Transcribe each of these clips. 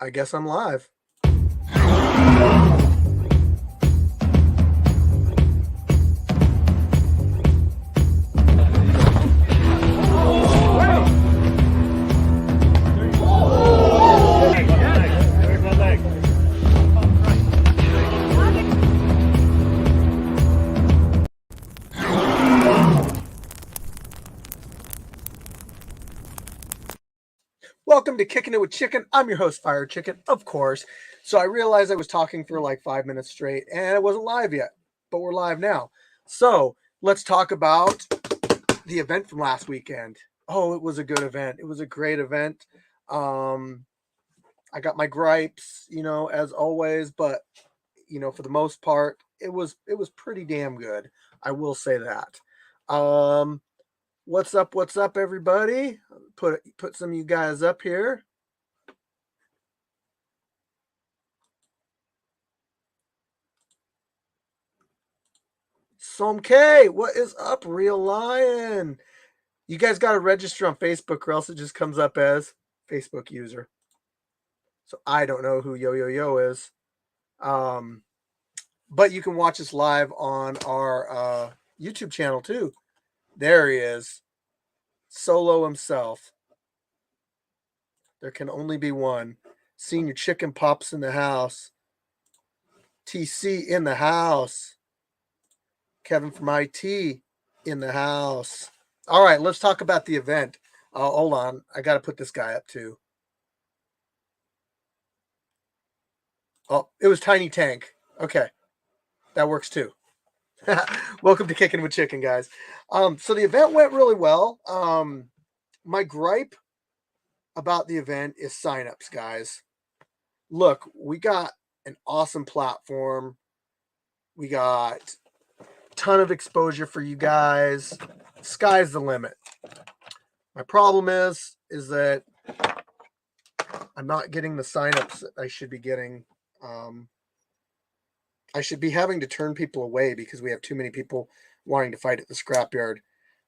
I guess I'm live. Welcome to Kicking It with Chicken. I'm your host, Fire Chicken, of course. So I realized I was talking for like 5 minutes straight and it wasn't live yet, but we're live now. So let's talk about the event from last weekend. Oh, it was a good event. It was a great event. I got my gripes, as always, but for the most part, it was pretty damn good. I will say that. What's up, everybody? Put some of you guys up here. Som K, what is up, Real Lion? You guys got to register on Facebook, or else it just comes up as Facebook user. So I don't know who Yo Yo Yo is. But you can watch us live on our YouTube channel too. There he is, Solo himself. There can only be one. Senior Chicken Pops in the house. TC in the house. Kevin from IT in the house. All right, let's talk about the event. Hold on. I got to put this guy up too. Oh, it was Tiny Tank. Okay. That works too. Welcome to Kicking with Chicken, guys. So the event went really well. My gripe about the event is signups, guys. Look, we got an awesome platform. We got a ton of exposure for you guys. Sky's the limit. My problem is that I'm not getting the signups that I should be getting. I should be having to turn people away because we have too many people wanting to fight at the scrapyard,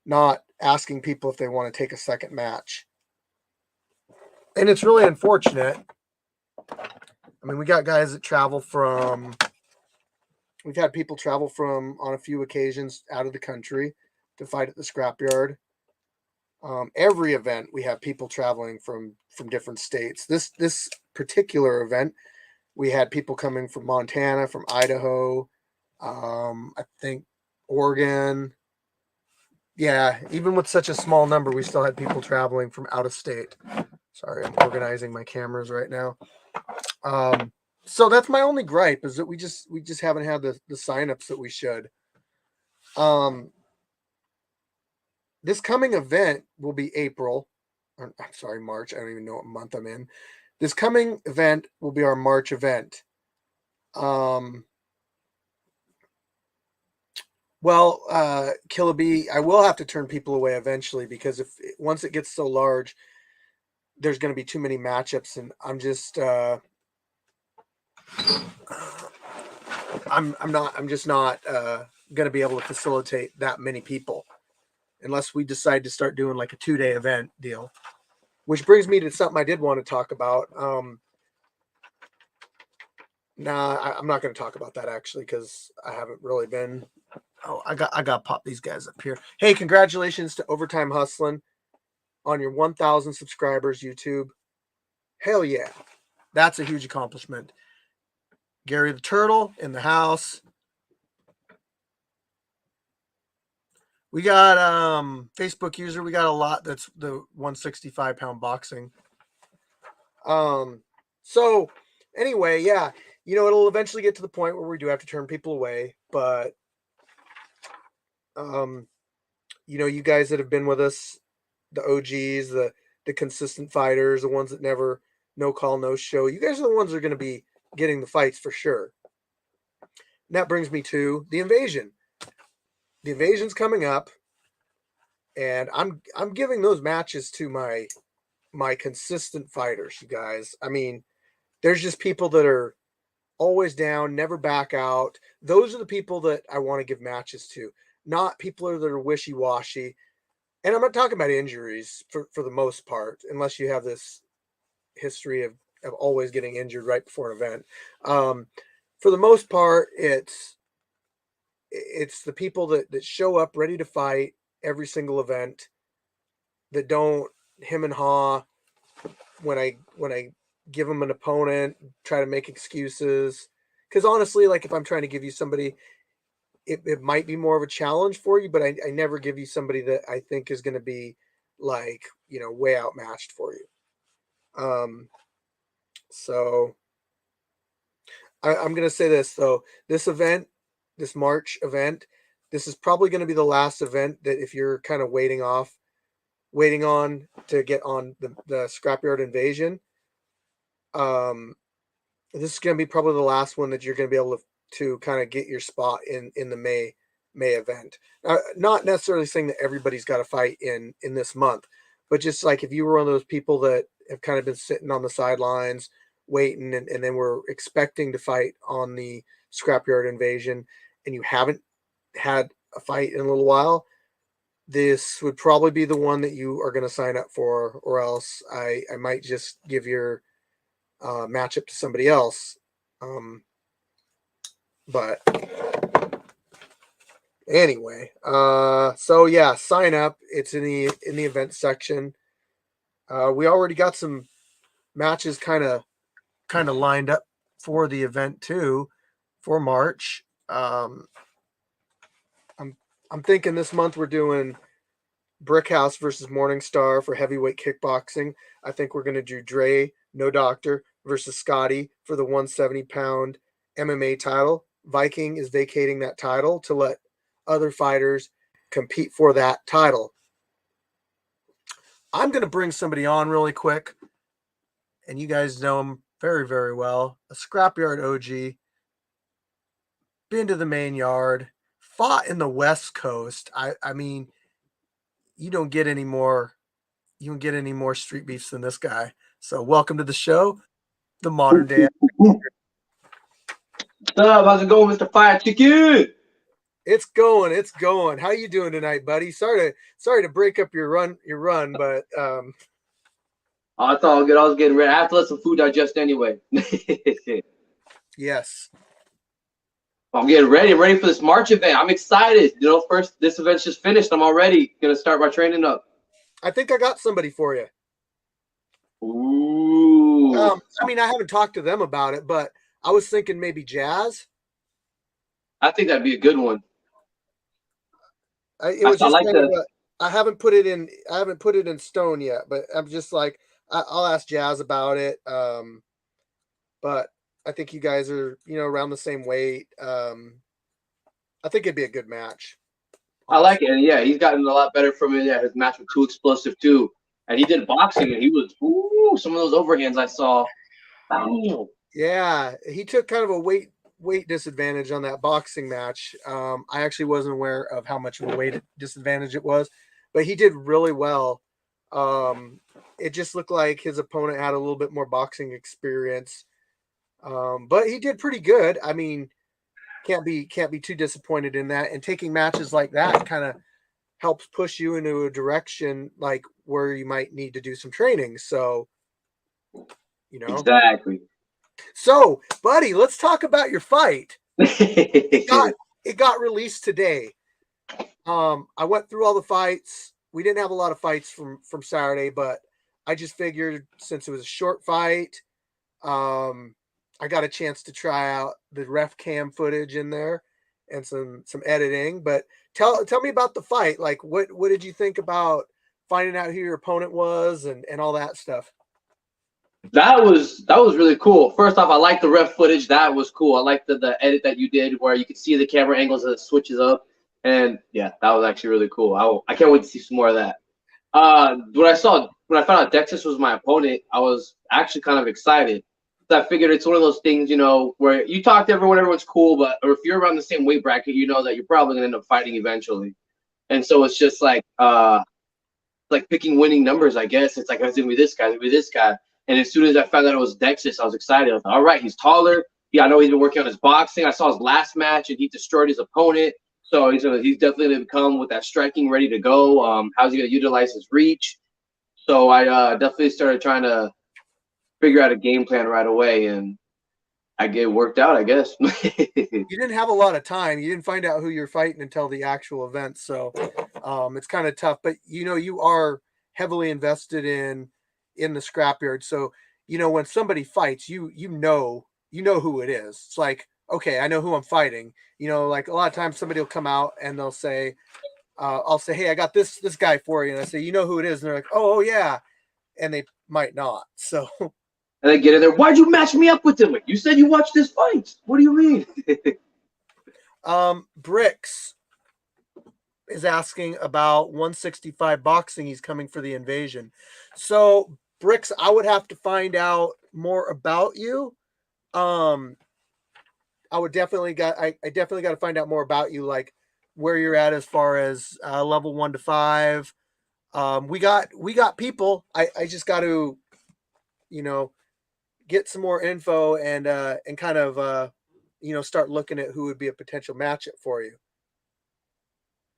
not asking people if they want to take a second match. And it's really unfortunate. I mean, we got guys that travel from, we've had people travel from, on a few occasions, out of the country to fight at the scrapyard. Every event, we have people traveling from different states. This particular event, we had people coming from Montana, from Idaho, I think Oregon. Yeah, even with such a small number, we still had people traveling from out of state. Sorry, I'm organizing my cameras right now. So that's my only gripe, is that we just haven't had the signups that we should. This coming event will be March. I don't even know what month I'm in. This coming event will be our March event. Killabee, I will have to turn people away eventually, because once it gets so large, there's going to be too many matchups, and I'm just I'm just not going to be able to facilitate that many people unless we decide to start doing like a 2-day event deal. Which brings me to something I did want to talk about. I'm not going to talk about that actually, because I haven't really been. Oh, I got to pop these guys up here. Hey, congratulations to Overtime Hustling on your 1,000 subscribers, YouTube. Hell yeah. That's a huge accomplishment. Gary the Turtle in the house. We got Facebook user. We got a lot. That's the 165-pound boxing. So anyway, yeah, it'll eventually get to the point where we do have to turn people away, but you guys that have been with us, the OGs, the consistent fighters, the ones that never no call, no show, you guys are the ones that are going to be getting the fights for sure. And that brings me to the invasion. The invasion's coming up, and I'm giving those matches to my consistent fighters, you guys. I mean, there's just people that are always down, never back out. Those are the people that I want to give matches to, not people that are wishy-washy. And I'm not talking about injuries for the most part, unless you have this history of always getting injured right before an event. For the most part, it's the people that show up ready to fight every single event, that don't him and haw when I give them an opponent, try to make excuses. Because honestly, like if I'm trying to give you somebody, it might be more of a challenge for you, but I never give you somebody that I think is going to be like, way outmatched for you. So I'm going to say this though, this event, this March event, this is probably going to be the last event that if you're kind of waiting on to get on the Scrapyard Invasion, this is going to be probably the last one that you're going to be able to kind of get your spot in the May event. Not necessarily saying that everybody's got to fight in this month, but just like if you were one of those people that have kind of been sitting on the sidelines waiting, and then we're expecting to fight on the Scrapyard Invasion, and you haven't had a fight in a little while, this would probably be the one that you are going to sign up for, or else I might just give your matchup to somebody else. But anyway, so yeah, sign up. It's in the event section. We already got some matches kind of lined up for the event too, for March. I'm thinking this month we're doing Brickhouse versus Morningstar for heavyweight kickboxing. I think we're going to do Dre, No Doctor, versus Scotty for the 170-pound MMA title. Viking is vacating that title to let other fighters compete for that title. I'm going to bring somebody on really quick, and you guys know him very, very well. A Scrapyard OG, been to the main yard, fought in the West Coast. I mean, you don't get any more street beefs than this guy. So welcome to the show, the modern day. What's up? How's it going, Mr. Fire Chicken? It's going. How you doing tonight, buddy? Sorry to break up your run, but Oh, it's all good. I was getting ready. I have to let some food digest anyway. yes. I'm getting ready. I'm ready for this March event. I'm excited. First, this event's just finished. I'm already going to start my training up. I think I got somebody for you. Ooh. I mean, I haven't talked to them about it, but I was thinking maybe Jazz. I think that'd be a good one. It was I just like kind of the. I haven't put it in stone yet, but I'm just like I'll ask Jazz about it. But I think you guys are around the same weight. I think it'd be a good match. I like Honestly. it. And yeah, he's gotten a lot better from it. Yeah, his match with Too Explosive too. And he did boxing, and he was some of those overhands I saw. Wow. Yeah, he took kind of a weight disadvantage on that boxing match. I actually wasn't aware of how much of a weight disadvantage it was, but he did really well. It just looked like his opponent had a little bit more boxing experience, but he did pretty good. I mean, can't be too disappointed in that. And taking matches like that kind of helps push you into a direction like where you might need to do some training. So, Exactly. So, buddy, let's talk about your fight. It got released today. I went through all the fights. We didn't have a lot of fights from Saturday, but I just figured since it was a short fight, I got a chance to try out the ref cam footage in there and some editing. But tell me about the fight. Like, what did you think about finding out who your opponent was and all that stuff? That was really cool. First off, I like the ref footage. That was cool. I like the edit that you did where you could see the camera angles as it switches up. And yeah, that was actually really cool. I can't wait to see some more of that. When I found out Dexus was my opponent, I was actually kind of excited. So I figured it's one of those things, where you talk to everyone's cool, but or if you're around the same weight bracket, you know that you're probably gonna end up fighting eventually. And so it's just like picking winning numbers, I guess. It's like, it's gonna be this guy, it's gonna be this guy. And as soon as I found out it was Dexus, I was excited. I was like, all right, he's taller. Yeah, I know he's been working on his boxing. I saw his last match and he destroyed his opponent. So he's definitely gonna come with that striking ready to go. How's he gonna utilize his reach? So I definitely started trying to figure out a game plan right away, and I get worked out, I guess. You didn't have a lot of time. You didn't find out who you're fighting until the actual event, so it's kind of tough. But you are heavily invested in the scrapyard, so when somebody fights, you know who it is. It's like, okay, I know who I'm fighting. Like a lot of times somebody will come out and they'll say, I'll say, hey, I got this guy for you, and I say, you know who it is, and they're like, oh yeah, and they might not. So And they get in there. Why'd you match me up with him? You said you watched his fights. What do you mean? Bricks is asking about 165 boxing. He's coming for the invasion. So Bricks, I would have to find out more about you. Um, I definitely got to find out more about you, like where you're at as far as level 1 to 5. We got people. I just got to you know get some more info and kind of start looking at who would be a potential matchup for you.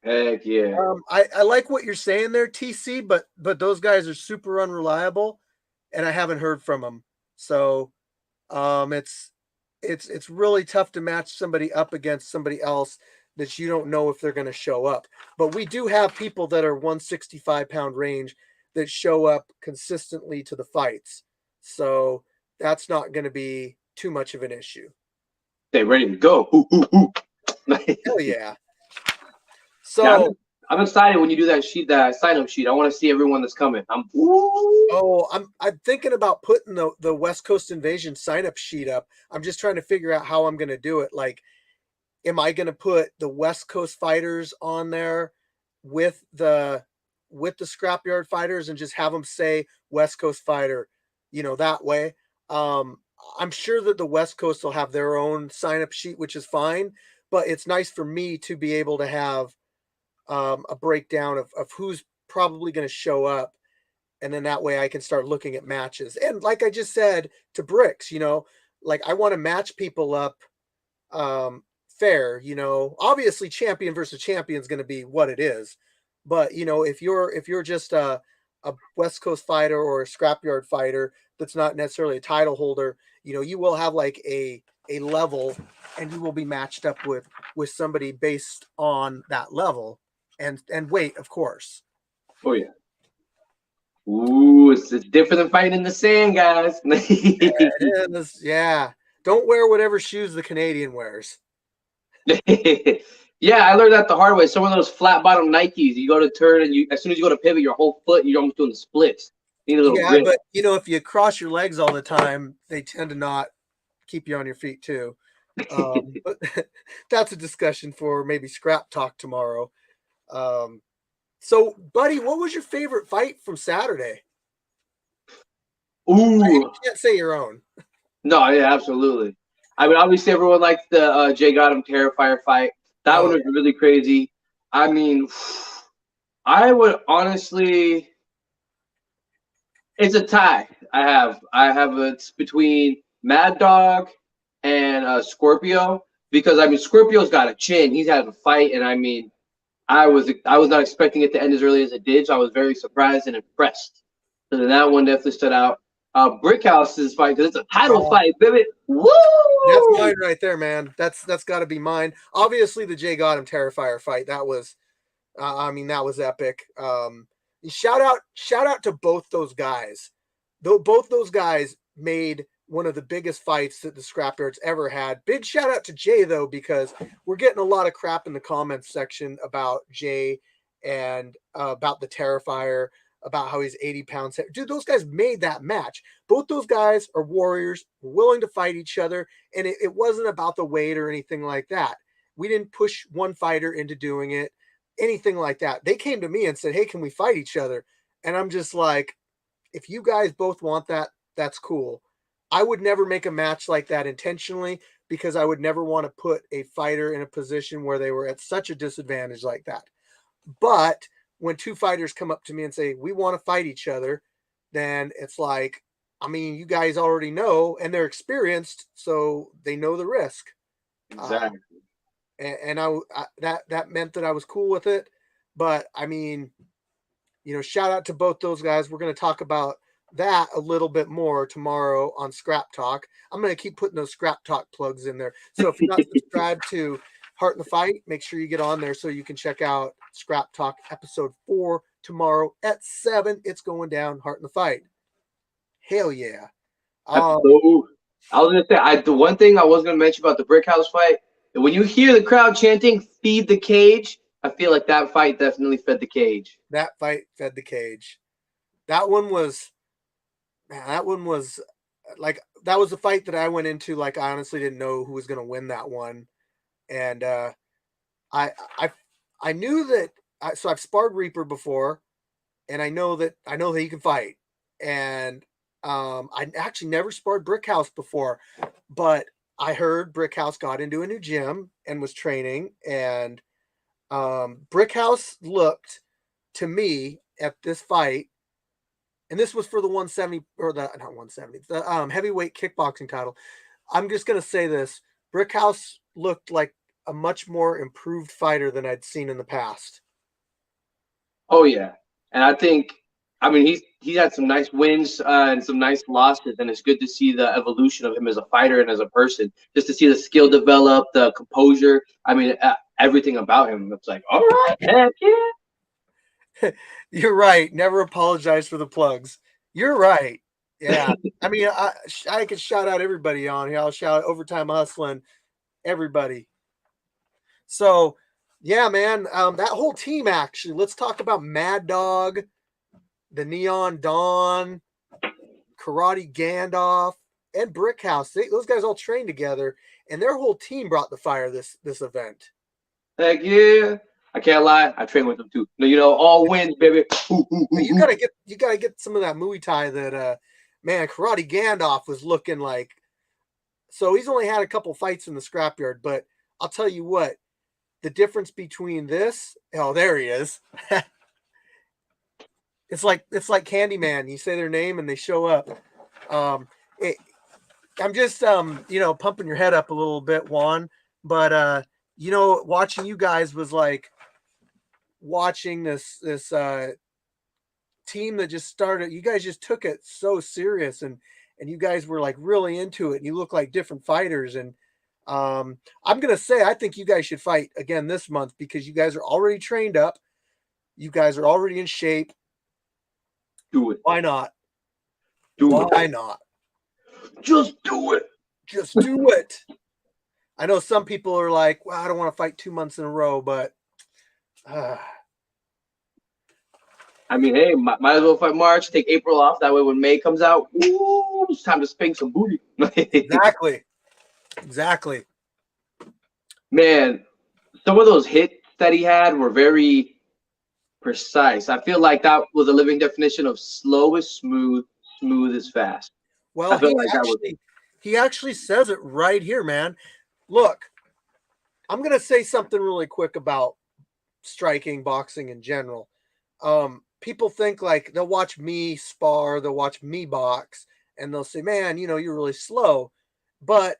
Heck yeah. I like what you're saying there, TC, but those guys are super unreliable, and I haven't heard from them. So it's really tough to match somebody up against somebody else that you don't know if they're going to show up. But we do have people that are 165-pound range that show up consistently to the fights. So that's not going to be too much of an issue. They ready to go. Ooh, ooh, ooh. Hell yeah. Yeah, So I'm excited when you do that sign up sheet. I want to see everyone that's coming. I'm thinking about putting the West Coast Invasion sign up sheet up. I'm just trying to figure out how I'm going to do it. Like, am I going to put the West Coast fighters on there with the scrapyard fighters and just have them say West Coast fighter, that way. Um, I'm sure that the West Coast will have their own sign up sheet, which is fine, but it's nice for me to be able to have a breakdown of who's probably going to show up. And then that way I can start looking at matches. And like I just said to Bricks, like I want to match people up fair. Obviously champion versus champion is going to be what it is. But if you're just a West Coast fighter or a scrapyard fighter that's not necessarily a title holder, you will have like a level, and you will be matched up with somebody based on that level and weight, of course. Oh yeah. Ooh, it's different than fighting in the sand, guys. Yeah, it is. Yeah. Don't wear whatever shoes the Canadian wears. Yeah, I learned that the hard way. Some of those flat bottom Nikes, you go to turn and as soon as you go to pivot, your whole foot, you're almost doing the splits. You need a little Yeah, grip. but if you cross your legs all the time, they tend to not keep you on your feet too. But that's a discussion for maybe scrap talk tomorrow. So, buddy, what was your favorite fight from Saturday? You Ooh, can't say your own. no, yeah, absolutely. I mean, obviously, everyone liked the Jay Gotham Terrifier fight. That Oh, one was really crazy. I mean, I would honestly, it's a tie. I have it's between Mad Dog and Scorpio, because I mean Scorpio's got a chin. He's had a fight, and I mean I was not expecting it to end as early as it did, so I was very surprised and impressed. So then that one definitely stood out. Brickhouse's fight, because it's a title oh, fight, baby. Woo! that's mine right there, man. That's got to be mine. Obviously, the Jay Gotham Terrifier fight, that was, I mean, that was epic. Shout out to both those guys. Though both those guys made one of the biggest fights that the Scrapyards ever had. Big shout out to Jay though, because we're getting a lot of crap in the comments section about Jay and about the Terrifier, about how he's 80 pounds. Dude, those guys made that match. Both those guys are warriors, willing to fight each other, and it wasn't about the weight or anything like that. We didn't push one fighter into doing it, anything like that. They came to me and said, hey, can we fight each other? And I'm just like, if you guys both want that, that's cool. I would never make a match like that intentionally, because I would never want to put a fighter in a position where they were at such a disadvantage like that. But when two fighters come up to me and say, we want to fight each other, then it's like, I mean, you guys already know, and they're experienced, so they know the risk. Exactly. And that meant that I was cool with it. But I mean, shout out to both those guys. We're going to talk about that a little bit more tomorrow on Scrap Talk. I'm going to keep putting those Scrap Talk plugs in there. So if you're not subscribed to Heart in the Fight, make sure you get on there so you can check out Scrap Talk episode 4 tomorrow at 7. It's going down, Heart in the Fight. Hell yeah. Episode. I was gonna say the one thing I was gonna mention about the brick house fight. When you hear the crowd chanting "Feed the cage," I feel like that fight definitely fed the cage. That fight fed the cage. That one was, man, that one was like, that was a fight that I went into like I honestly didn't know who was going to win that one, and I I I knew that. So I've sparred Reaper before, and I know that he can fight, and I actually never sparred Brickhouse before, but I heard Brickhouse got into a new gym and was training, and Brickhouse looked to me at this fight, and this was for the 170 or the not 170, the heavyweight kickboxing title. I'm just gonna say this: Brickhouse looked like a much more improved fighter than I'd seen in the past. Oh yeah, and I mean, he's had some nice wins and some nice losses, and it's good to see the evolution of him as a fighter and as a person. Just to see the skill develop, the composure. I mean, everything about him. It's like, all right, heck yeah. You're right. Never apologize for the plugs. You're right. Yeah. I mean, I could shout out everybody on here. I'll shout out Overtime Hustling, everybody. So, yeah, man, that whole team actually. Let's talk about Mad Dog, the Neon Dawn, Karate Gandalf, and Brickhouse. Those guys all trained together, and their whole team brought the fire this event. Heck yeah. I can't lie. I train with them too. You know, all wins, baby. You gotta get some of that Muay Thai that man, Karate Gandalf was looking like. So he's only had a couple fights in the scrapyard, but I'll tell you what, the difference between this, oh, there he is. It's like Candyman. You say their name and they show up. I'm just pumping your head up a little bit, Juan. But watching you guys was like watching this team that just started. You guys just took it so serious, and you guys were like really into it, and you look like different fighters. And I'm gonna say I think you guys should fight again this month because you guys are already trained up. You guys are already in shape. Do it. Why not? Why not? Just do it. Just do it. I know some people are like, well, I don't want to fight 2 months in a row, but I mean, hey, might as well fight March, take April off. That way when May comes out, ooh, it's time to spank some booty. Exactly. Man, some of those hits that he had were very precise. I feel like that was a living definition of slow is smooth, smooth is fast. Well, he actually says it right here, man. Look, I'm going to say something really quick about striking, boxing in general. People think like they'll watch me spar, they'll watch me box, and they'll say, man, you're really slow. But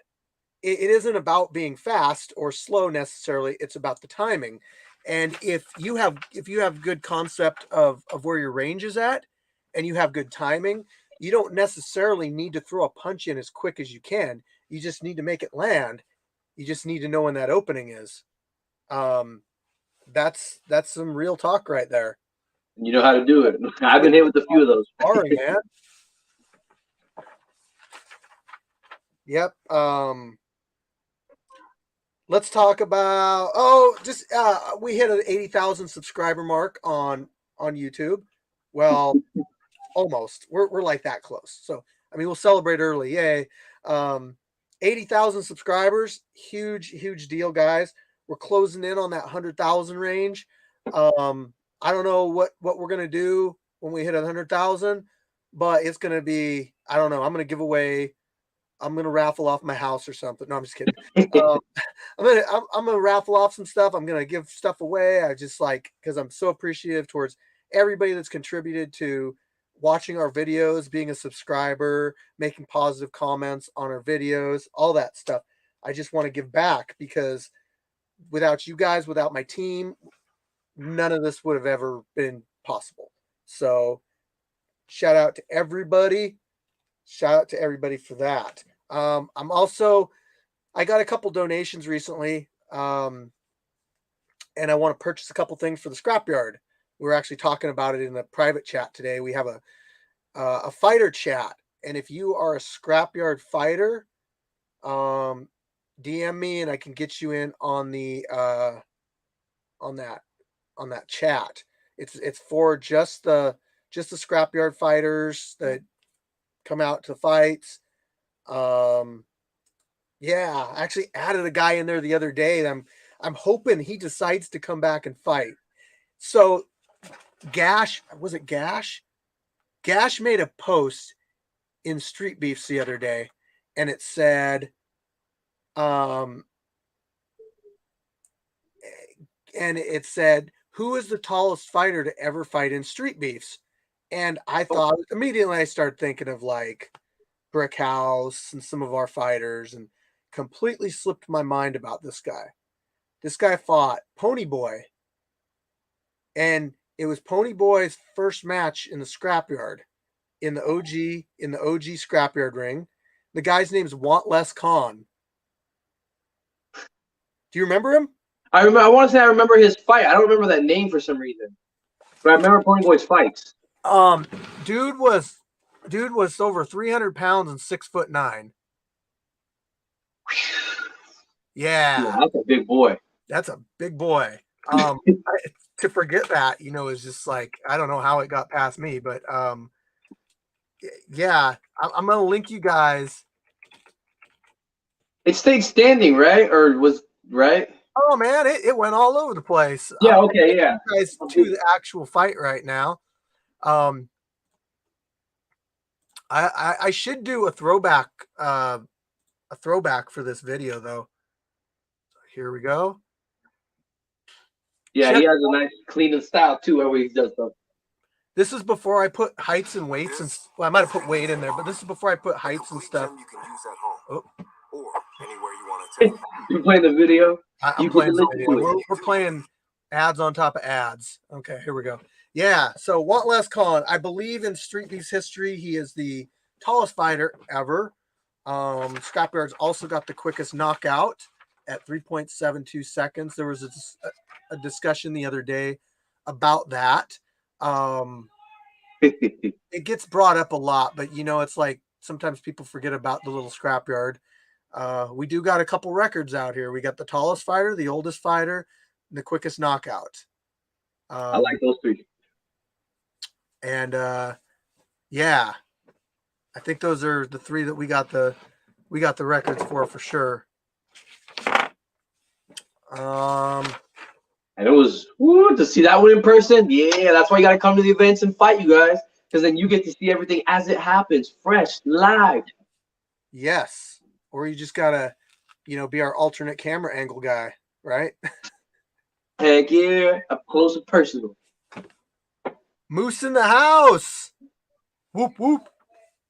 it isn't about being fast or slow necessarily. It's about the timing. And if you have good concept of where your range is at and you have good timing, you don't necessarily need to throw a punch in as quick as you can. You just need to make it land. You just need to know when that opening is. That's some real talk right there. You know how to do it. I've been hit with a few of those. Sparring, man. Yep. Let's talk about we hit an 80,000 subscriber mark on YouTube. Well, almost. We're like that close. So I mean, we'll celebrate early. Yay. 80,000 subscribers. Huge deal, guys. We're closing in on that 100,000 range. I don't know what we're gonna do when we hit 100,000, but it's gonna be, I don't know. I'm gonna raffle off my house or something. No, I'm just kidding. I'm gonna raffle off some stuff. I'm gonna give stuff away. I just because I'm so appreciative towards everybody that's contributed to watching our videos, being a subscriber, making positive comments on our videos, all that stuff. I just want to give back because without you guys, without my team, none of this would have ever been possible. So Shout out to everybody. Shout out to everybody for that. I'm also, I got a couple donations recently, and I want to purchase a couple things for the scrapyard. We were actually talking about it in the private chat today. We have a fighter chat, and if you are a scrapyard fighter, DM me and I can get you in on the on that chat. It's for just the scrapyard fighters that come out to fights. Yeah, I actually added a guy in there the other day. And I'm hoping he decides to come back and fight. So Gash, was it Gash? Gash made a post in Street Beefs the other day, and it said, who is the tallest fighter to ever fight in Street Beefs? And I thought immediately, I started thinking of like Brick House and some of our fighters, and completely slipped my mind about this guy. This guy fought Pony Boy, and it was Pony Boy's first match in the scrapyard, in the OG scrapyard ring. The guy's name's Want Less Khan. Do you remember him? I remember. I want to say I remember his fight. I don't remember that name for some reason, but I remember Pony Boy's fights. Dude was over 300 pounds and 6'9". Yeah, that's a big boy. That's a big boy. To forget that, is just like, I don't know how it got past me, but yeah, I'm gonna link you guys. It stayed standing, right? Or was right? Oh man, it went all over the place. Yeah. Okay. Yeah. You guys to the actual fight right now. I should do a throwback for this video though. Here we go. Yeah, he has a nice clean style too, where he does stuff. This is before I put heights and weights, and well, I might have put weight in there, but this is before I put heights and stuff. You can use at home or anywhere you want to take. You're playing the video. I'm playing the video. We're playing ads on top of ads. Okay, here we go. Yeah, so Want Less Khan, I believe in Street Beef's history, he is the tallest fighter ever. Scrapyard's also got the quickest knockout at 3.72 seconds. There was a discussion the other day about that. It gets brought up a lot, but it's like sometimes people forget about the little scrapyard. We do got a couple records out here. We got the tallest fighter, the oldest fighter, and the quickest knockout. I like those three. And yeah, I think those are the three that we got the records for sure. And it was to see that one in person. Yeah, that's why you got to come to the events and fight, you guys, because then you get to see everything as it happens, fresh, live. Yes, or you just gotta, be our alternate camera angle guy, right? Heck yeah, up close and personal. Moose in the house. Whoop whoop.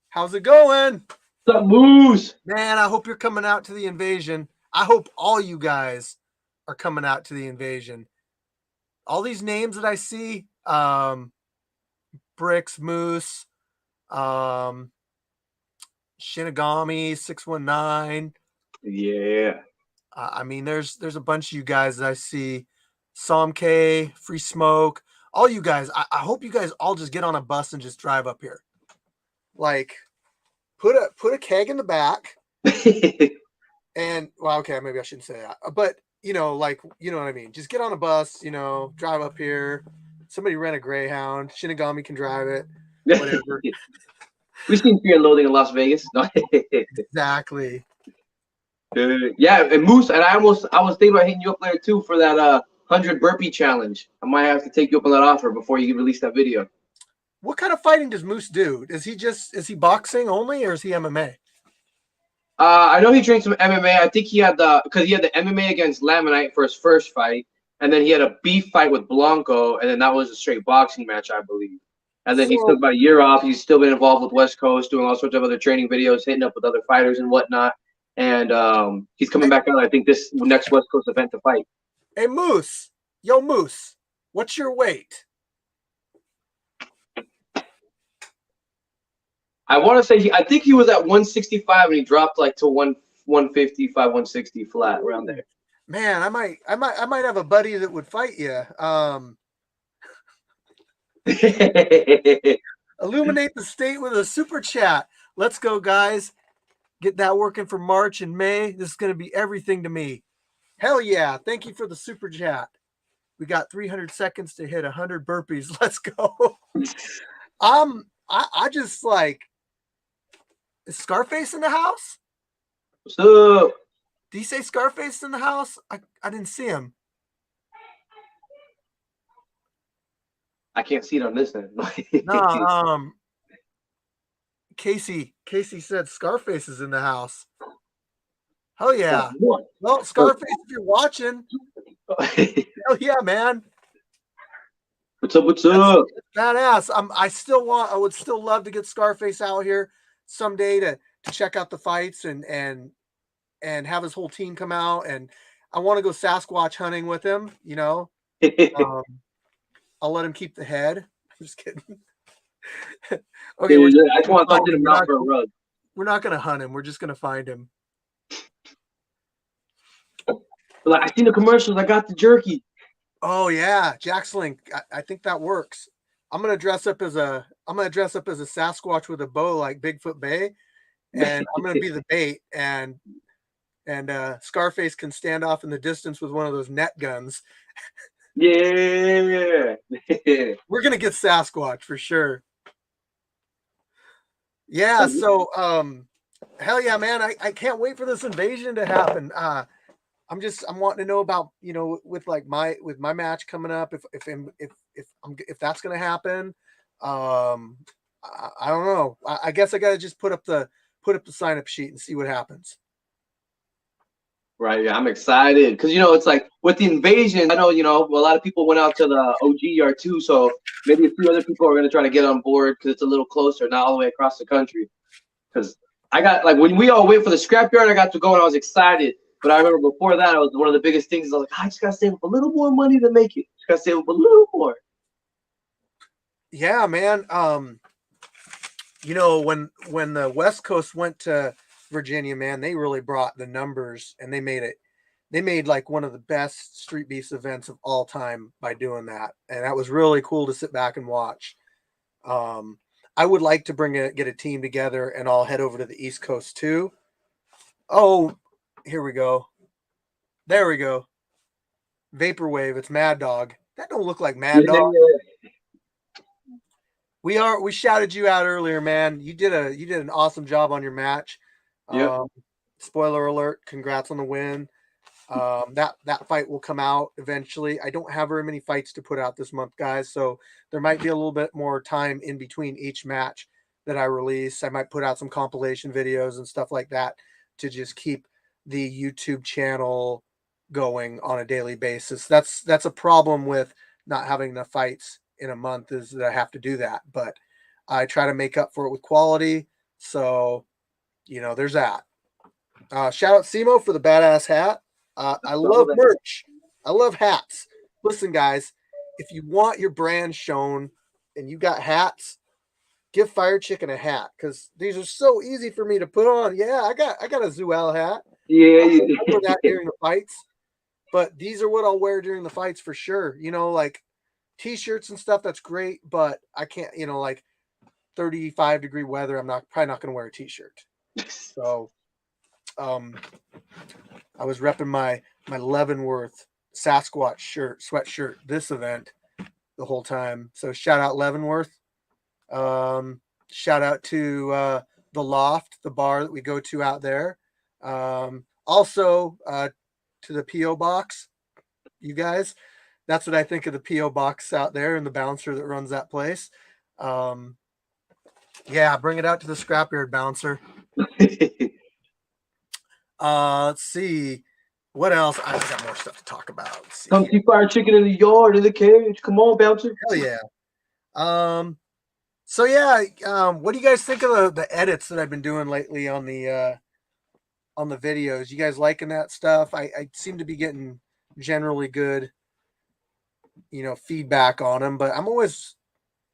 How's it going? What's up, Moose? Man, I hope you're coming out to the invasion. I hope all you guys are coming out to the invasion. All these names that I see, Bricks, Moose, Shinigami, 619. Yeah. I mean, there's a bunch of you guys that I see. Som K, Free Smoke, all you guys. I hope you guys all just get on a bus and just drive up here. Like, put a keg in the back. And well, okay, maybe I shouldn't say that, but like, you know what I mean? Just get on a bus, drive up here. Somebody rent a Greyhound. Shinigami can drive it. Whatever. We've seen Fear and Loathing in Las Vegas. Exactly. Yeah, and Moose, and I was thinking about hitting you up later too for that 100 burpee challenge. I might have to take you up on that offer before you release that video. What kind of fighting does Moose do? Is he boxing only, or is he MMA? I know he trained some MMA. I think he had because he had the MMA against Laminite for his first fight, and then he had a beef fight with Blanco, and then that was a straight boxing match, I believe. And then he took about a year off. He's still been involved with West Coast, doing all sorts of other training videos, hitting up with other fighters and whatnot. And he's coming back out, I think, this next West Coast event to fight. Hey, Moose. Yo, Moose. What's your weight? I want to say I think he was at 165 and he dropped like to 155, 160 flat around there. Man, I might have a buddy that would fight you. Illuminate the state with a super chat. Let's go, guys. Get that working for March and May. This is going to be everything to me. Hell yeah. Thank you for the super chat. We got 300 seconds to hit 100 burpees. Let's go. I just like, is Scarface in the house? What's up? Did he say Scarface in the house? I didn't see him. I can't see it on this end. No, Casey said Scarface is in the house. Hell yeah. Well, Scarface, if you're watching, hell yeah, man. What's up? What's up? Badass. I would still love to get Scarface out here someday to check out the fights and have his whole team come out, and I want to go Sasquatch hunting with him, you know. I'll let him keep the head. I'm just kidding. Okay, I just want to touch him out for a rug. We're not gonna hunt him, we're just gonna find him. Like, I seen the commercials, I got the jerky. Oh yeah, Jaxlink. I think that works. I'm gonna dress up as a Sasquatch with a bow like Bigfoot Bay, and I'm gonna be the bait, and Scarface can stand off in the distance with one of those net guns. Yeah. We're gonna get Sasquatch for sure. Yeah, so hell yeah, man. I can't wait for this invasion to happen. I'm wanting to know about, you know, with my match coming up, if that's gonna happen. I don't know. I guess I gotta just put up the sign up sheet and see what happens. Right, yeah, I'm excited because it's like with the invasion. I know a lot of people went out to the OG yard too, so maybe a few other people are going to try to get on board because it's a little closer, not all the way across the country. Because I got when we all went for the scrapyard, I got to go and I was excited. But I remember before that, was one of the biggest things. I was like, I just got to save up a little more money to make it. Just got to save up a little more. Yeah, man. When the West Coast went to Virginia, man, they really brought the numbers, and they made like one of the best Street Beast events of all time by doing that. And that was really cool to sit back and watch. I would like to get a team together and all head over to the East Coast too. Oh, here we go. There we go. Vaporwave. It's Mad Dog. That don't look like Mad Dog. We shouted you out earlier, man. You did an awesome job on your match. Yep. Spoiler alert, congrats on the win. That fight will come out eventually. I don't have very many fights to put out this month, guys, so there might be a little bit more time in between each match that I release. I might put out some compilation videos and stuff like that to just keep the YouTube channel going on a daily basis. That's a problem with not having enough fights in a month, is that I have to do that, but I try to make up for it with quality. So, there's that. Shout out Simo for the badass hat. I love merch. I love hats. Listen, guys, if you want your brand shown and you got hats, give Fire Chicken a hat, because these are so easy for me to put on. Yeah, I got a Zuel hat. Yeah, I wear that during the fights, but these are what I'll wear during the fights for sure. Like t-shirts and stuff, that's great, but I can't, like 35-degree weather, I'm probably not going to wear a t-shirt. So I was repping my Leavenworth Sasquatch sweatshirt this event the whole time. So shout out Leavenworth. Shout out to the Loft, the bar that we go to out there. Also to the P.O. Box, you guys. That's what I think of the P.O. Box out there and the bouncer that runs that place. Yeah, bring it out to the scrapyard, bouncer. Let's see. What else? I got more stuff to talk about. Come see Fire Chicken in the yard, in the cage. Come on, bouncer. Hell yeah. So yeah, what do you guys think of the edits that I've been doing lately on the videos? You guys liking that stuff? I seem to be getting generally good, feedback on them, but I'm always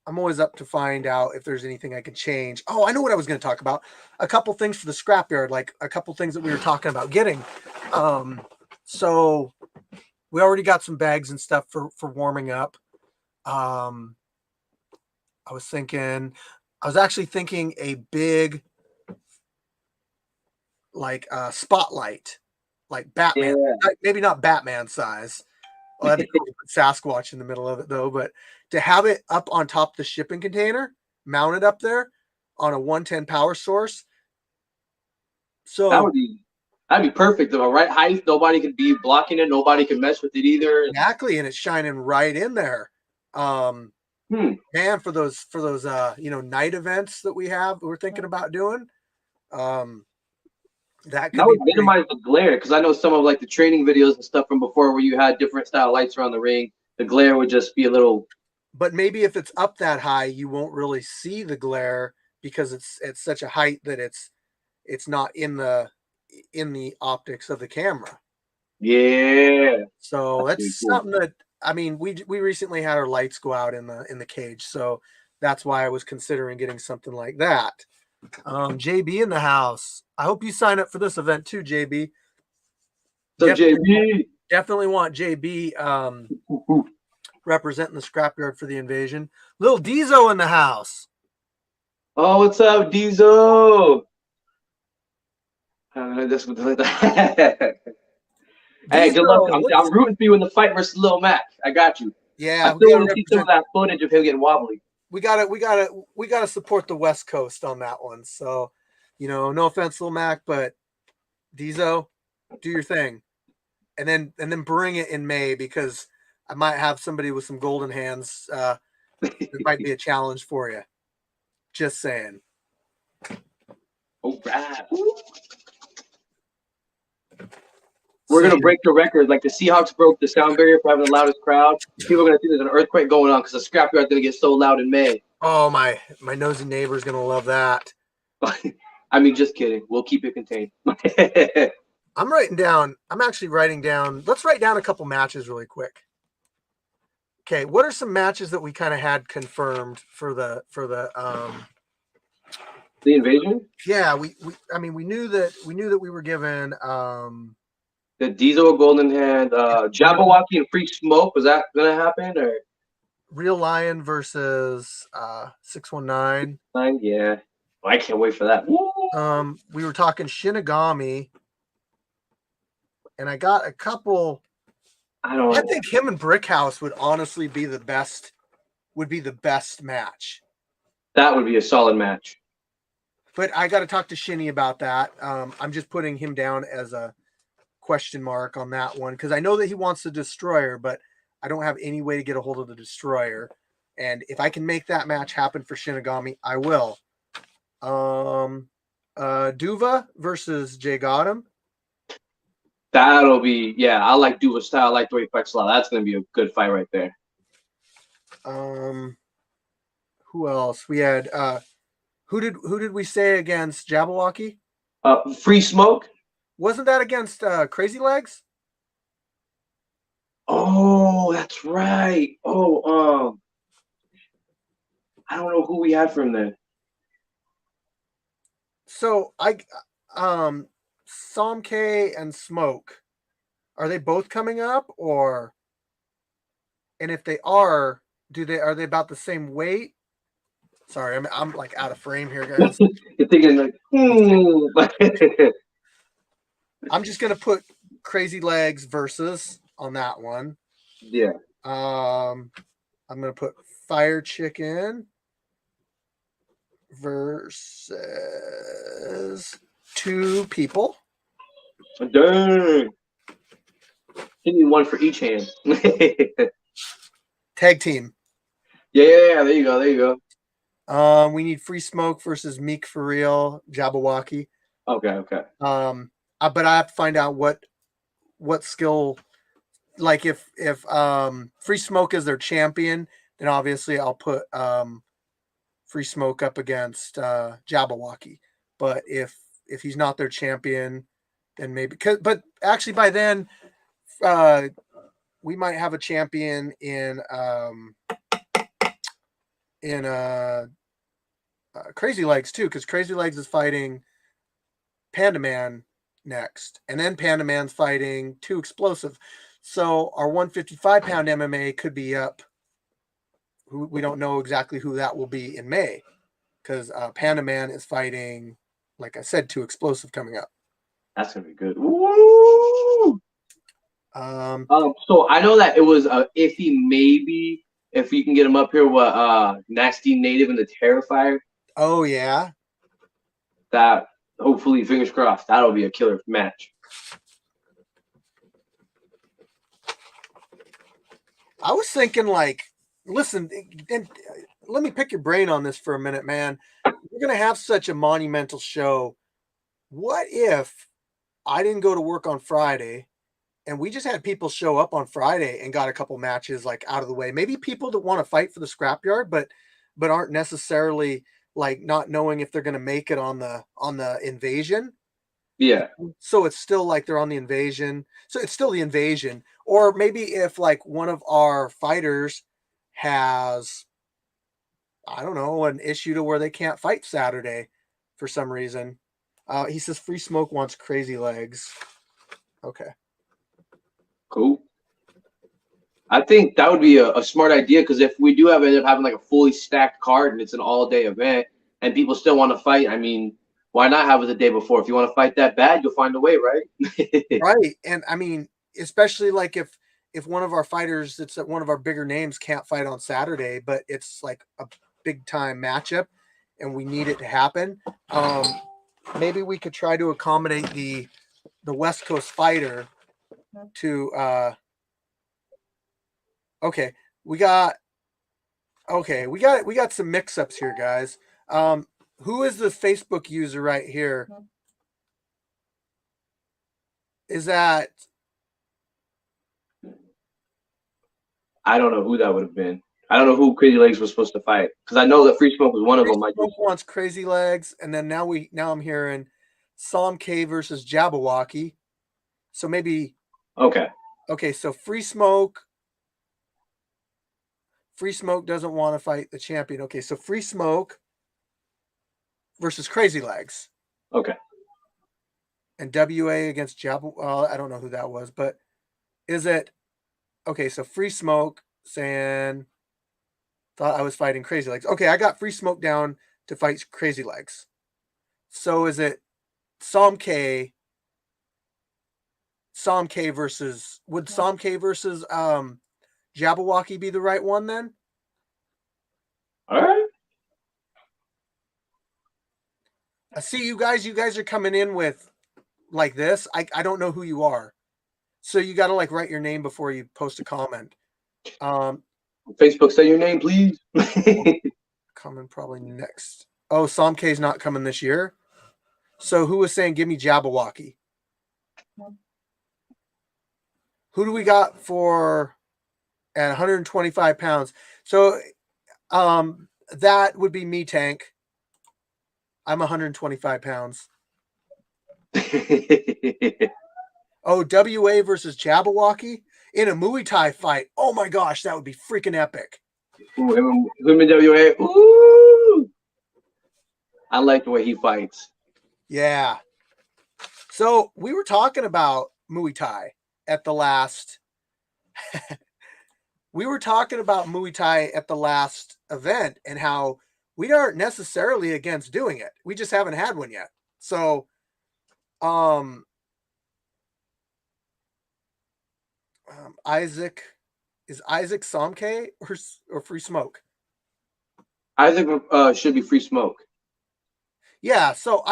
I'm always up to find out if there's anything I can change. Oh, I know what I was going to talk about. A couple things for the scrapyard, like a couple things that we were talking about getting. So we already got some bags and stuff for warming up. I was actually thinking a big like spotlight, like Batman. Maybe not Batman size. Oh, that'd be cool to put Sasquatch in the middle of it though, but to have it up on top of the shipping container, mounted up there on a 110 power source. So that'd be perfect though, right? Height, nobody could be blocking it, nobody can mess with it either. Exactly, and it's shining right in there. Man, for those night events that we're thinking about doing, that could would be minimize the glare, because I know some of like the training videos and stuff from before where you had different style lights around the ring, the glare would just be a little. But maybe if it's up that high, you won't really see the glare because it's such a height that it's not in the optics of the camera. Yeah. So that's cool. something that, I mean, we recently had our lights go out in the cage, so that's why I was considering getting something like that. JB in the house. I hope you sign up for this event too, JB. So JB, definitely want JB representing the scrapyard for the invasion. Little Diesel in the house. Oh, what's up, Diesel? Hey, good luck. I'm rooting for you in the fight versus Lil Mac. I got you. Yeah, I still want to see some of that footage of him getting wobbly. We gotta support the West Coast on that one. So, no offense, Lil Mac, but Diesel, do your thing, and then bring it in May, because I might have somebody with some golden hands. It might be a challenge for you. Just saying. All right. We're going to break the record. Like the Seahawks broke the sound barrier for having the loudest crowd. People are going to think there's an earthquake going on because the scrapyard's going to get so loud in May. Oh, my nosy neighbor's going to love that. I mean, just kidding. We'll keep it contained. I'm actually writing down. Let's write down a couple matches really quick. Okay, what are some matches that we kind of had confirmed for the invasion? Yeah, we knew that we were given the Diesel Golden Hand, Jabberwocky and Free Smoke. Was that gonna happen, or Real Lion versus 619? Yeah, I can't wait for that. We were talking Shinigami, and I got a couple. I think him and Brickhouse would honestly be the best. Would be the best match. That would be a solid match. But I got to talk to Shinny about that. I'm just putting him down as a question mark on that one, because I know that he wants the Destroyer, but I don't have any way to get a hold of the Destroyer. And if I can make that match happen for Shinigami, I will. Duva versus Jay Gotham. That'll be, yeah. I like Duva style. I like the way he fights a lot. That's gonna be a good fight right there. Who else? We had who did we say against Jabberwocky? Free Smoke. Wasn't that against Crazy Legs? Oh, that's right. Oh, I don't know who we had from there. So Som K and Smoke, are they both coming up, or? And if they are they about the same weight? Sorry, I'm like out of frame here, guys. You're thinking like, I'm just gonna put Crazy Legs versus on that one. Yeah. I'm gonna put Fire Chicken versus two people. Dang. You need one for each hand. Tag team. Yeah, there you go. There you go. We need Free Smoke versus Meek for Real, Jabberwocky. Okay. But I have to find out what skill. Like if Free Smoke is their champion, then obviously I'll put Free Smoke up against Jabberwocky. But if he's not their champion, then maybe. But actually, by then, we might have a champion in in Crazy Legs too, because Crazy Legs is fighting Panda Man next, and then Panda Man's fighting Too Explosive. So our 155-pound MMA could be up. We don't know exactly who that will be in May, because Panda Man is fighting, like I said, Too Explosive coming up. That's gonna be good. Woo! So I know that it was iffy, maybe if you can get him up here with Nasty Native and the Terrifier. Oh yeah, That hopefully, fingers crossed, that'll be a killer match. I was thinking like, listen, and let me pick your brain on this for a minute, man. We're gonna have such a monumental show. What if I didn't go to work on Friday and we just had people show up on Friday and got a couple matches like out of the way? Maybe people that want to fight for the scrapyard, but aren't necessarily like not knowing if they're going to make it on the invasion. Yeah. So it's still like they're on the invasion. So it's still the invasion. Or maybe if like one of our fighters has, I don't know, an issue to where they can't fight Saturday for some reason. He says Free Smoke wants Crazy Legs. Okay. Cool. I think that would be a smart idea, because if we do end up having like a fully stacked card and it's an all-day event and people still want to fight, I mean, why not have it the day before? If you want to fight that bad, you'll find a way, right? Right. And I mean, especially like if one of our fighters, it's one of our bigger names, can't fight on Saturday, but it's like a big time matchup and we need it to happen. Maybe we could try to accommodate the West Coast fighter to okay, we got we got some mix-ups here, guys. Who is the Facebook user right here? Is that I don't know who that would have been. I don't know who Crazy Legs was supposed to fight, because I know that Free Smoke was one of Free them. Smoke wants Crazy Legs, and then now I'm hearing Psalm K versus Jabberwocky. So maybe Okay. So Free Smoke doesn't want to fight the champion. Okay, so Free Smoke versus Crazy Legs. Okay. And WA against Jabber. Well, I don't know who that was, but is it okay? So Free Smoke saying thought I was fighting Crazy Legs. Okay, I got Free Smoke down to fight Crazy Legs. So is it Psalm K versus would Psalm K versus Jabberwocky be the right one then? All right. I see you guys are coming in with like this. I don't know who you are. So you got to like write your name before you post a comment. Facebook, say your name, please. Coming probably next. Oh, Psalm K's not coming this year. So who was saying give me Jabberwocky? Who do we got for at 125 pounds? So that would be me, Tank. I'm 125 pounds. Oh, WA versus Jabberwocky in a Muay Thai fight. Oh my gosh, that would be freaking epic. Ooh, him and WA. Ooh. I like the way he fights. Yeah. So we were talking about Muay Thai at the last. We were talking about Muay Thai at the last event and how we aren't necessarily against doing it. We just haven't had one yet. So, Isaac Samke or Free Smoke? Isaac should be Free Smoke. Yeah. So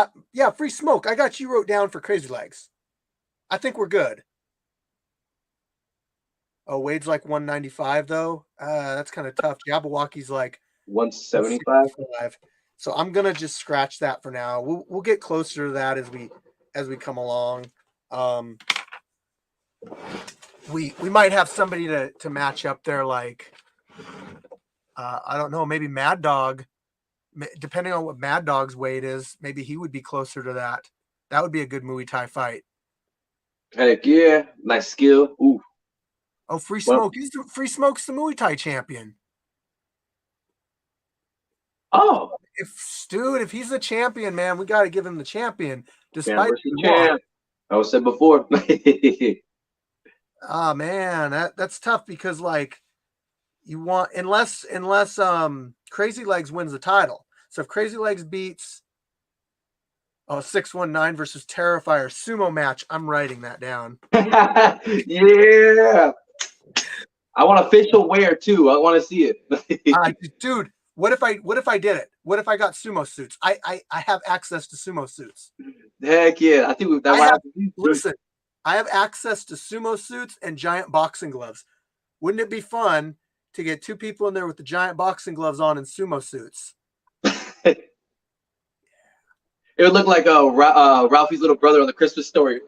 Free Smoke. I got you wrote down for Crazy Legs. I think we're good. Oh, Wade's like 195 though. That's kind of tough. Jabberwocky's like 175. So I'm gonna just scratch that for now. We'll get closer to that as we come along. We might have somebody to match up there, like I don't know, maybe Mad Dog. Depending on what Mad Dog's weight is, maybe he would be closer to that. That would be a good Muay Thai fight. Heck yeah, nice skill. Ooh. Oh, Free Smoke. Free Smoke's the Muay Thai champion. Oh, If he's the champion, man, we got to give him the champion. champ Despite versus who he won. champ. I was said before. Oh man, that's tough because like you want unless Crazy Legs wins the title. So if Crazy Legs beats 619 versus Terrifier sumo match, I'm writing that down. Yeah. I want official wear too. I want to see it. Dude, what if I did it? What if I got sumo suits? I have access to sumo suits. Heck yeah. I think that might have to be. Listen, I have access to sumo suits and giant boxing gloves. Wouldn't it be fun to get two people in there with the giant boxing gloves on and sumo suits? It would look like Ralphie's little brother on the Christmas Story.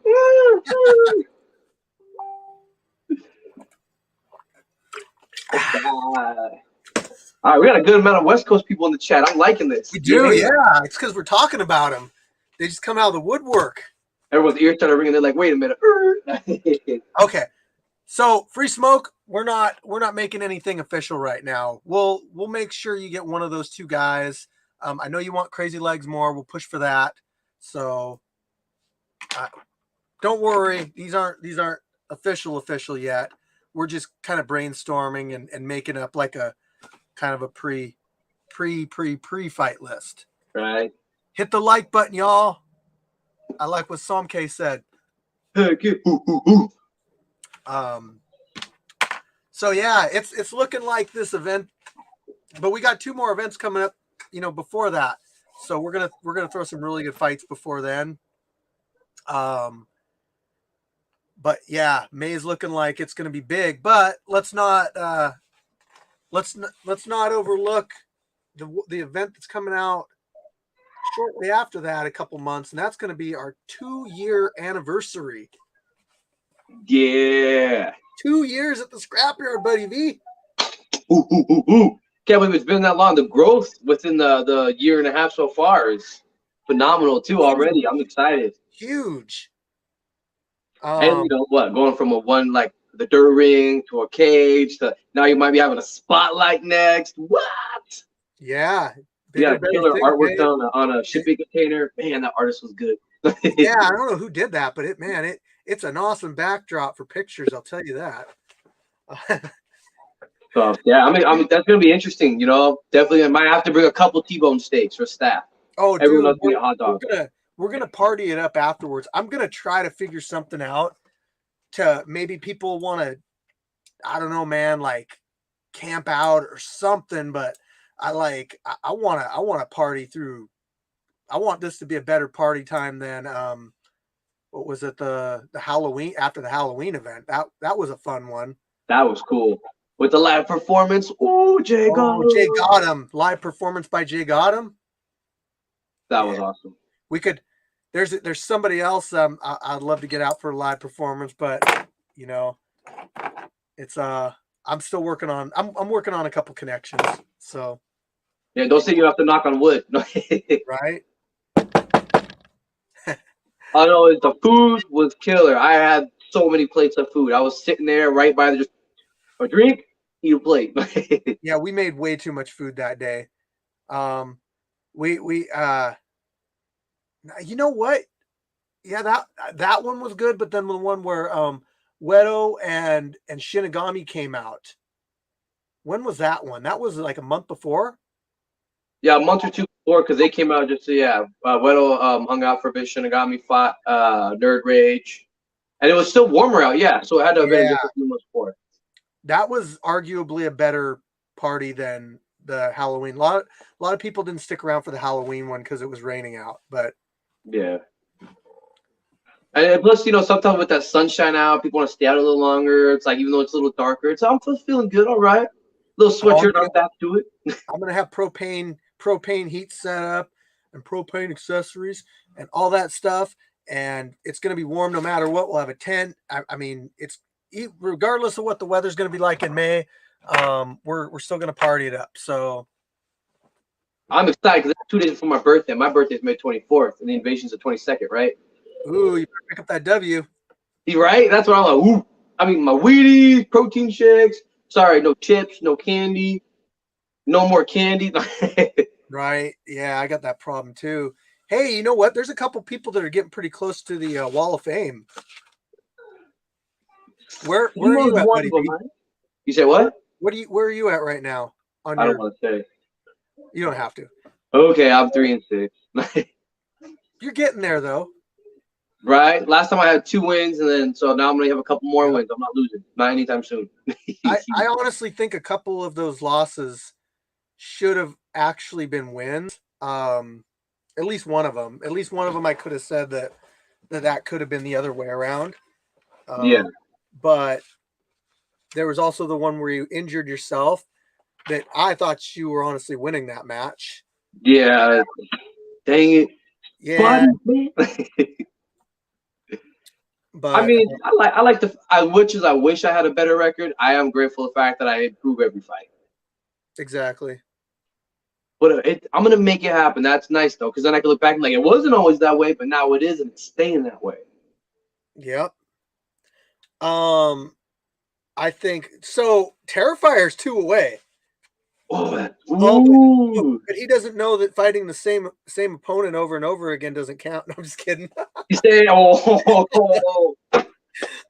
All right, we got a good amount of West Coast people in the chat. I'm liking this. We do, yeah. It's because we're talking about them. They just come out of the woodwork. Everyone's ears started ringing. They're like, "Wait a minute." Okay, so Free Smoke, we're not making anything official right now. We'll make sure you get one of those two guys. I know you want Crazy Legs more. We'll push for that. So don't worry. These aren't official yet. We're just kind of brainstorming and making up like a kind of a pre-fight list. Right. Hit the like button, y'all. I like what Somke said. So yeah, it's looking like this event, but we got two more events coming up, before that. So we're gonna throw some really good fights before then. But yeah, May's looking like it's gonna be big. But let's not overlook the event that's coming out shortly after that, a couple months, and that's going to be our 2-year anniversary. Yeah. 2 years at the scrapyard, buddy V. Can't believe it's been that long. The growth within the year and a half so far is phenomenal too already. I'm excited. Huge. And going from like the dirt ring to a cage to now you might be having a spotlight next. What? Yeah. Yeah, killer artwork done on a shipping container. Man, that artist was good. Yeah, I don't know who did that, but it's an awesome backdrop for pictures. I'll tell you that. So yeah, I mean that's gonna be interesting. Definitely, I might have to bring a couple T-bone steaks for staff. Oh, everyone dude, else get hot dogs. We're gonna party it up afterwards. I'm gonna try to figure something out to maybe people want to, I don't know, man, like camp out or something. But I want to party through. I want this to be a better party time than what was it, the Halloween, after the Halloween event. That was a fun one. That was cool with the live performance. Ooh, Jay Gotham, live performance by Jay Gotham. That was awesome. We could. There's somebody else I'd love to get out for a live performance, but it's I'm still working on. I'm working on a couple connections. So yeah, don't say you have to knock on wood. Right. I know the food was killer. I had so many plates of food. I was sitting there right by just a drink, eat a plate. Yeah, we made way too much food that day. You know what? Yeah, that one was good, but then the one where Wedo and Shinigami came out. When was that one? That was like a month before. Yeah, a month or two before, because they came out just Wedo hung out for a bit. Shinigami fought Nerd Rage, and it was still warmer out. Yeah, so it had to have been just a few months before. That was arguably a better party than the Halloween. A lot of people didn't stick around for the Halloween one because it was raining out. But yeah, and plus, sometimes with that sunshine out, people want to stay out a little longer. It's like even though it's a little darker, I'm feeling good. All right, little sweatshirt on back to it. I'm gonna have propane heat set up and propane accessories and all that stuff, and it's gonna be warm no matter what. We'll have a tent. I mean, it's regardless of what the weather's gonna be like in May. We're still gonna party it up. So I'm excited because it's 2 days before my birthday. My birthday is May 24th, and the invasion's the 22nd, right? Ooh, you better pick up that W. Right? That's what I'm like. Ooh. I mean, my Wheaties, protein shakes. Sorry, no chips, no candy, no more candy. Right. Yeah, I got that problem too. Hey, you know what? There's a couple people that are getting pretty close to the Wall of Fame. Where are Seamo's you at, one buddy B? behind. You say what? Where are you at right now on I don't your? want to say. You don't have to. Okay, I'm 3-6. You're getting there though. Right? Last time I had 2 wins, and then so now I'm gonna have a couple more Yep. wins. I'm not losing. Not anytime soon. I honestly think a couple of those losses should have actually been wins. At least one of them. At least one of them, I could have said that could have been the other way around. Yeah. But there was also the one where you injured yourself that I thought you were honestly winning that match. Yeah. Dang it. Yeah, I but mean, I like the I wish I had a better record. I am grateful for the fact that I improve every fight. exactly. But I'm gonna make it happen. That's nice though, because then I can look back and like it wasn't always that way, but now it is, and it's staying that way. Yep. I think so. Terrifier's 2 away. Oh, Oh, ooh! but he doesn't know that fighting the same opponent over and over again doesn't count. No, I'm just kidding. You say, oh,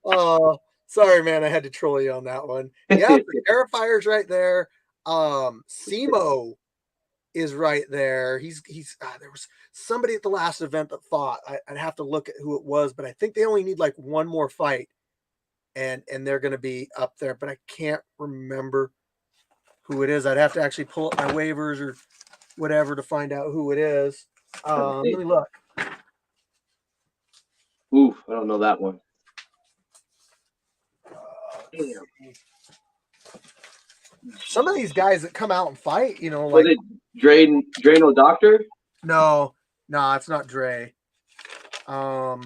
Oh, sorry, man. I had to troll you on that one. Yeah, the Terrifier's right there. Simo is right there. He's there was somebody at the last event that fought. I'd have to look at who it was, but I think they only need like one more fight, and they're going to be up there. But I can't remember who it is. I'd have to actually pull up my waivers or whatever to find out who it is. Let me look. oof! I don't know that one. Damn. Some of these guys that come out and fight, you know, Was like it Drano Doctor? no, it's not Dre. So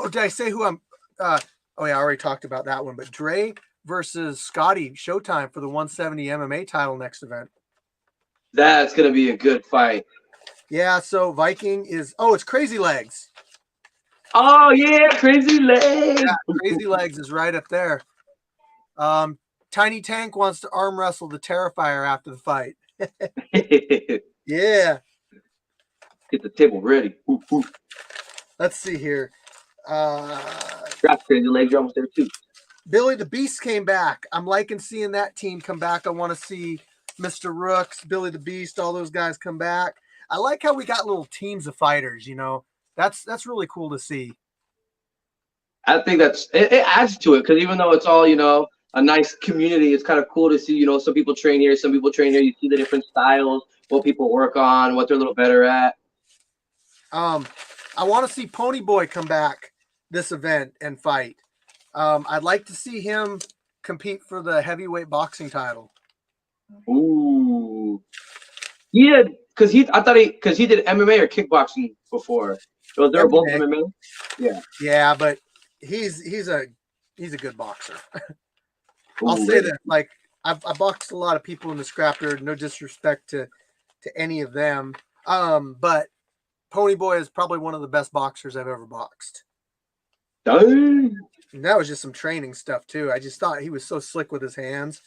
did I say who I'm? Oh yeah, I already talked about that one. But Dre versus Scotty Showtime for the 170 MMA title next event. That's gonna be a good fight. Yeah. So Viking is. Oh, it's Crazy Legs. Oh yeah, Crazy Legs. Yeah, Crazy Legs is right up there. Tiny Tank wants to arm wrestle the Terrifier after the fight. Yeah. Get the table ready. Oof, oof. Let's see here. Scratch Crazy Legs. You're almost there too. Billy the Beast came back. I'm liking seeing that team come back. I want to see Mr. Rooks, Billy the Beast, all those guys come back. I like how we got little teams of fighters, you know. That's really cool to see. I think it adds to it because even though it's all a nice community, it's kind of cool to see some people train here, some people train here. You see the different styles, what people work on, what they're a little better at. I want to see Pony Boy come back this event and fight. I'd like to see him compete for the heavyweight boxing title. Ooh, yeah, because he did MMA or kickboxing before. So they were both MMA. Yeah. Yeah, but he's a good boxer. I'll Ooh, say that. Like I boxed a lot of people in the scrapyard. No disrespect to any of them. But Pony Boy is probably one of the best boxers I've ever boxed. dang. And that was just some training stuff too. I just thought he was so slick with his hands.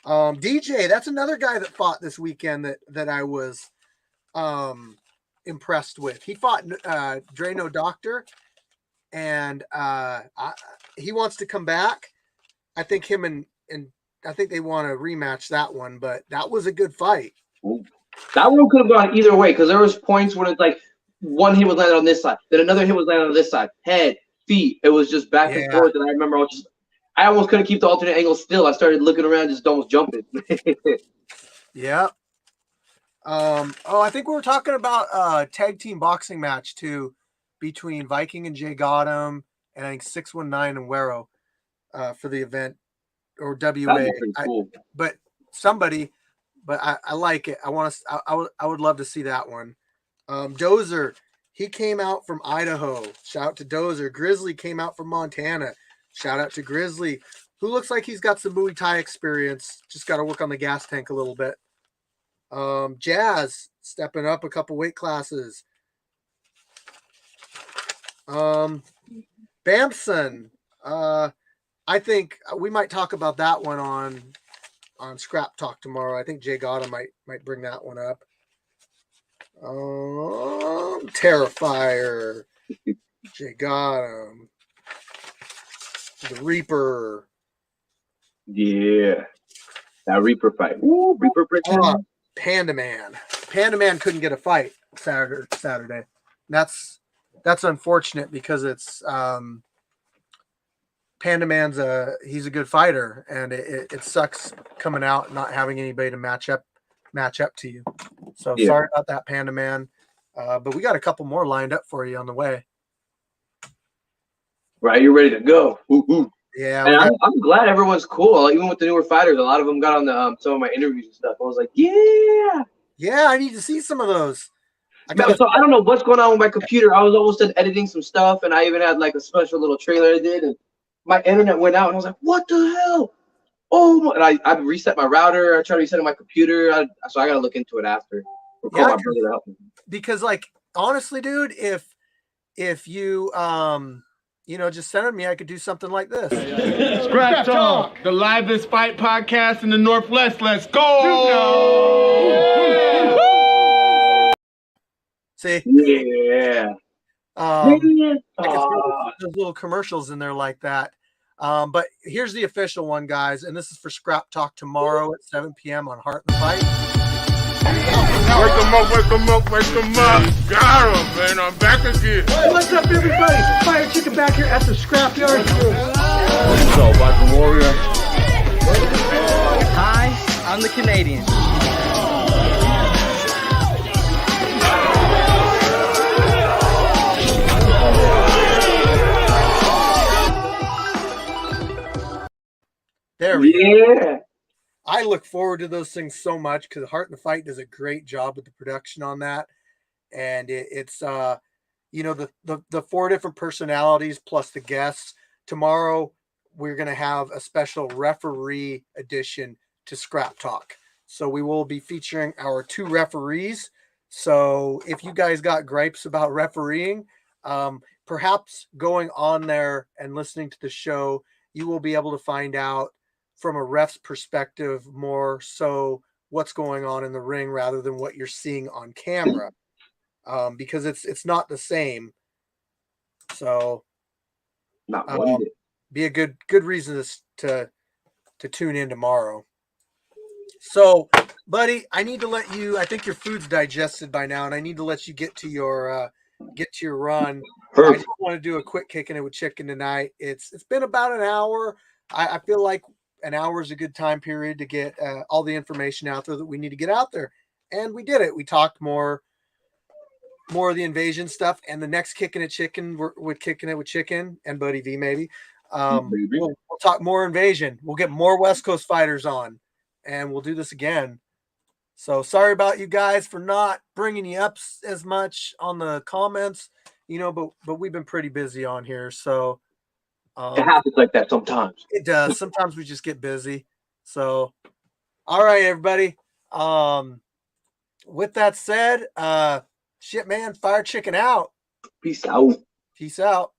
DJ, that's another guy that fought this weekend that I was impressed with. He fought Drano Doctor, and he wants to come back. I think him and I think they want to rematch that one, but that was a good fight. Ooh. That one could have gone either way because there was points when it's like one hit was landed on this side, then another hit was landed on this side, head, feet. It was just back and forth, and I remember I almost couldn't keep the alternate angle still. I started looking around, just almost jumping. Yeah. I think we were talking about tag team boxing match too between Viking and Jay Gotham and I think 619 and Wero for the event or WA. Cool. But I like it. I would love to see that one. Dozer, he came out from Idaho. Shout out to Dozer. Grizzly came out from Montana. Shout out to Grizzly, who looks like he's got some Muay Thai experience. Just got to work on the gas tank a little bit. Jazz stepping up a couple weight classes. Bamson. I think we might talk about that one on on Scrap Talk tomorrow. I think Jay Gotta might bring that one up. Terrifier, Jay Gotta, the Reaper. Yeah, that Reaper fight. Ooh, Reaper breaking. Panda Man. Panda Man couldn't get a fight Saturday. That's unfortunate because it's Panda Man's he's a good fighter, and it sucks coming out and not having anybody to match up to you. So sorry about that, Panda Man. But we got a couple more lined up for you on the way. Right, you're ready to go. Ooh. Yeah, and I'm glad everyone's cool. Like, even with the newer fighters, a lot of them got on the some of my interviews and stuff. I was like, yeah, I need to see some of those. So I don't know what's going on with my computer. I was almost done editing some stuff, and I even had like a special little trailer I did, and my internet went out, and I was like, what the hell? Oh, and I reset my router. I tried resetting my computer. So I got to look into it after. Or call my brother to help me. Because, like, honestly, dude, if you just send it to me, I could do something like this. Scrap Talk, the livest fight podcast in the Northwest. Let's go! See? Yeah. There's little commercials in there like that. But here's the official one, guys, and this is for Scrap Talk tomorrow at 7 p.m. on Heart and Fight. Wake them up. Got him, man. I'm back again. Hey, what's up, everybody? Fire Chicken back here at the Scrapyard. What's up, Rock Warrior? Hi, I'm the Canadian. There we go. I look forward to those things so much because Heart and Fight does a great job with the production on that. And it's the 4 different personalities plus the guests. Tomorrow, we're going to have a special referee edition to Scrap Talk. So we will be featuring our 2 referees. So if you guys got gripes about refereeing, perhaps going on there and listening to the show, you will be able to find out from a ref's perspective more so what's going on in the ring rather than what you're seeing on camera, because it's not the same. So be a good reason to tune in tomorrow. So, buddy, I need to let you. I think your food's digested by now, and I need to let you get to your run. Perfect. I just want to do a quick Kicking It with Chicken tonight. It's been about an hour. I feel like an hour is a good time period to get all the information out there that we need to get out there, and we did it. We talked more of the invasion stuff, and the next Kicking It Chicken with Kicking It with Chicken and Buddy V maybe. We'll talk more invasion. We'll get more West Coast fighters on, and we'll do this again. So sorry about you guys for not bringing you up as much on the comments, but we've been pretty busy on here. So it happens like that sometimes. It does. Sometimes we just get busy. So, all right, everybody. With that said, shit, man, Fire Chicken out. Peace out. Peace out.